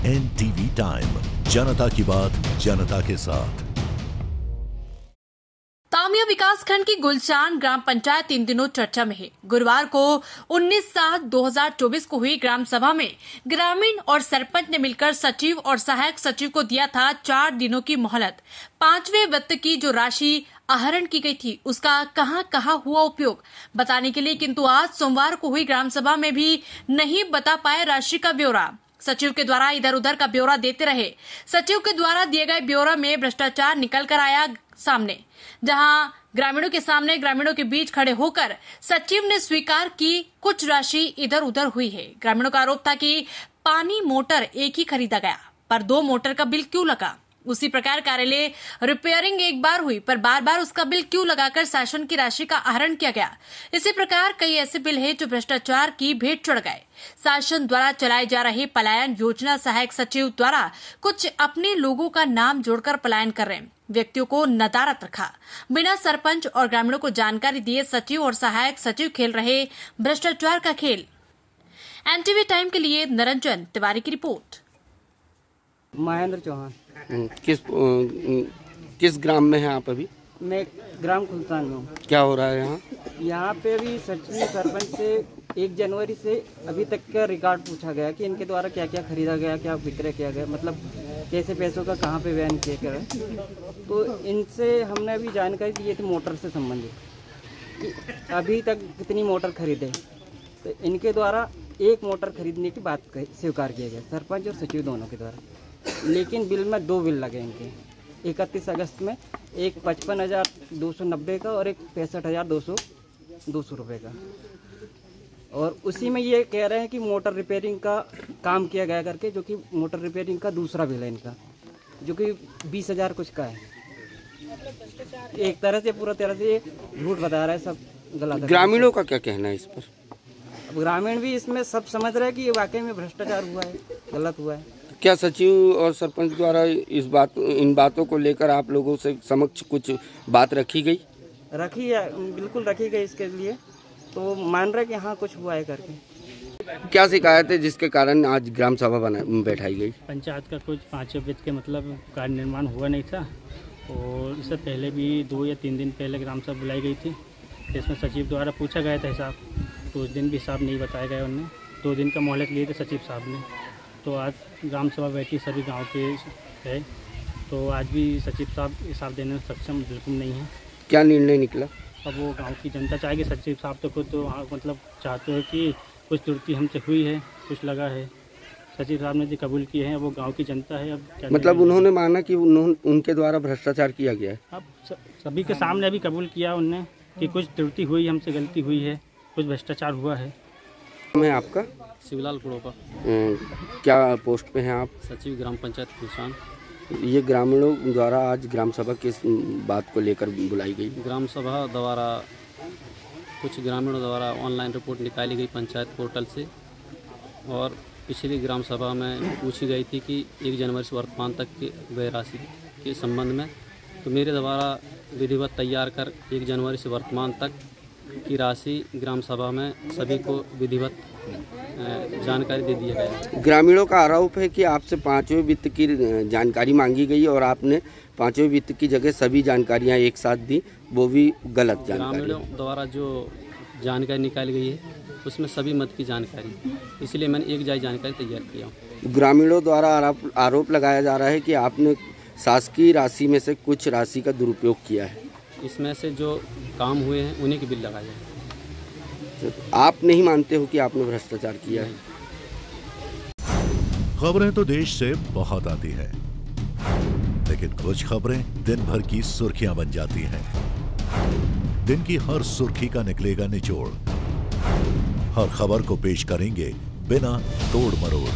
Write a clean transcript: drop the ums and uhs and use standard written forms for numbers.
NTV time, जनता की बात जनता के साथ। तामिया विकासखंड की गुलचान ग्राम पंचायत इन दिनों चर्चा में है। गुरुवार को 19/7/2024 को हुई ग्राम सभा में ग्रामीण और सरपंच ने मिलकर सचिव और सहायक सचिव को दिया था 4 दिनों की मोहलत। 5वें वित्त की जो राशि आहरण की गई थी उसका कहां हुआ उपयोग बताने के लिए, किंतु आज सोमवार को हुई ग्राम सभा में भी नहीं बता पाए राशि का ब्यौरा। सचिव के द्वारा इधर उधर का ब्यौरा देते रहे। सचिव के द्वारा दिए गए ब्यौरा में भ्रष्टाचार निकल कर आया सामने, जहां ग्रामीणों के सामने ग्रामीणों के बीच खड़े होकर सचिव ने स्वीकार की कुछ राशि इधर उधर हुई है। ग्रामीणों का आरोप था कि पानी मोटर एक ही खरीदा गया, पर 2 मोटर का बिल क्यों लगा। उसी प्रकार कार्यालय रिपेयरिंग एक बार हुई, पर बार बार उसका बिल क्यों लगाकर शासन की राशि का आहरण किया गया। इसी प्रकार कई ऐसे बिल हैं जो भ्रष्टाचार की भेंट चढ़ गए। शासन द्वारा चलाए जा रहे पलायन योजना सहायक सचिव द्वारा कुछ अपने लोगों का नाम जोड़कर पलायन कर रहे व्यक्तियों को नदारत रखा। बिना सरपंच और ग्रामीणों को जानकारी दिए सचिव और सहायक सचिव खेल रहे भ्रष्टाचार का खेल। NTV टाइम के लिए निरंजन तिवारी की रिपोर्ट। महेंद्र चौहान। किस ग्राम में हैं आप अभी? मैं ग्राम गुलचान में हूँ। क्या हो रहा है यहाँ? यहाँ पे अभी सचिव सरपंच से 1 जनवरी से अभी तक का रिकॉर्ड पूछा गया कि इनके द्वारा क्या क्या खरीदा गया, क्या विक्रय किया गया, मतलब कैसे पैसों का कहाँ पे व्यय किया गया। तो इनसे हमने अभी जानकारी दी थी मोटर से संबंधित कि अभी तक कितनी मोटर खरीदे। तो इनके द्वारा 1 मोटर खरीदने की बात स्वीकार किया गया, सरपंच और सचिव दोनों के द्वारा। लेकिन बिल में 2 बिल लगे इनके। 31 अगस्त में एक 55,290 का और एक 65,200 रुपये का। और उसी में ये कह रहे हैं कि मोटर रिपेयरिंग का काम किया गया करके, जो कि मोटर रिपेयरिंग का दूसरा बिल है इनका, जो कि 20,000 कुछ का है। एक तरह से पूरा तरह से झूठ बता रहा है, सब गलत है। ग्रामीणों का क्या कहना है इस पर? अब ग्रामीण भी इसमें सब समझ रहे हैं कि ये वाकई में भ्रष्टाचार हुआ है, गलत हुआ है। क्या सचिव और सरपंच द्वारा इन बातों को लेकर आप लोगों से समक्ष कुछ बात रखी गई? रखी है, बिल्कुल रखी गई। इसके लिए तो मान रहे कि हाँ कुछ हुआ है करके। क्या शिकायत है जिसके कारण आज ग्राम सभा बैठाई गई? पंचायत का कुछ 5वें वित्त के मतलब कार्य निर्माण हुआ नहीं था, और इससे पहले भी 2 या 3 दिन पहले ग्राम सभा बुलाई गई थी। इसमें सचिव द्वारा पूछा गया था हिसाब, तो उस दिन भी हिसाब नहीं बताया गया उन्हें। 2 दिन का मोहलत लिए थे सचिव साहब ने। तो आज ग्राम सभा बैठी, सभी गांव के है, तो आज भी सचिव साहब हिसाब देने में सक्षम बिल्कुल नहीं है। क्या निर्णय निकला? अब वो गांव की जनता चाहेगी। सचिव साहब तो खुद तो मतलब चाहते हैं कि कुछ त्रुटि हमसे हुई है, कुछ लगा है। सचिव साहब ने जो कबूल किए हैं वो गांव की जनता है। अब मतलब उन्होंने माना कि उनके द्वारा भ्रष्टाचार किया गया है। अब सभी के सामने अभी कबूल किया उनने कि कुछ त्रुटि हुई, हमसे गलती हुई है, कुछ भ्रष्टाचार हुआ है। मैं आपका शिवलाल कुड़ोपा। क्या पोस्ट पे हैं आप? सचिव ग्राम पंचायत गुलचान। ये ग्रामीणों द्वारा आज ग्राम सभा किस बात को लेकर बुलाई गई? ग्राम सभा द्वारा कुछ ग्रामीणों द्वारा ऑनलाइन रिपोर्ट निकाली गई पंचायत पोर्टल से, और पिछली ग्राम सभा में पूछी गई थी कि 1 जनवरी से वर्तमान तक के व्यय राशि के संबंध में। तो मेरे द्वारा विधिवत तैयार कर 1 जनवरी से वर्तमान तक की राशि ग्राम सभा में सभी को विधिवत जानकारी दे दिया गया। ग्रामीणों का आरोप है कि आपसे 5वें वित्त की जानकारी मांगी गई और आपने 5वें वित्त की जगह सभी जानकारियां एक साथ दी, वो भी गलत जानकारी। ग्रामीणों द्वारा जो जानकारी निकाली गई है उसमें सभी मत की जानकारी, इसलिए मैंने एक जायज़ जानकारी तैयार किया हूँ। ग्रामीणों द्वारा आरोप लगाया जा रहा है कि आपने शासकीय राशि में से कुछ राशि का दुरुपयोग किया है। इसमें से जो काम हुए हैं उन्हीं के बिल लगाए हैं। आप नहीं मानते हो कि आपने भ्रष्टाचार किया है? खबरें तो देश से बहुत आती है, लेकिन कुछ खबरें दिन भर की सुर्खियां बन जाती हैं। दिन की हर सुर्खी का निकलेगा निचोड़। हर खबर को पेश करेंगे बिना तोड़ मरोड़।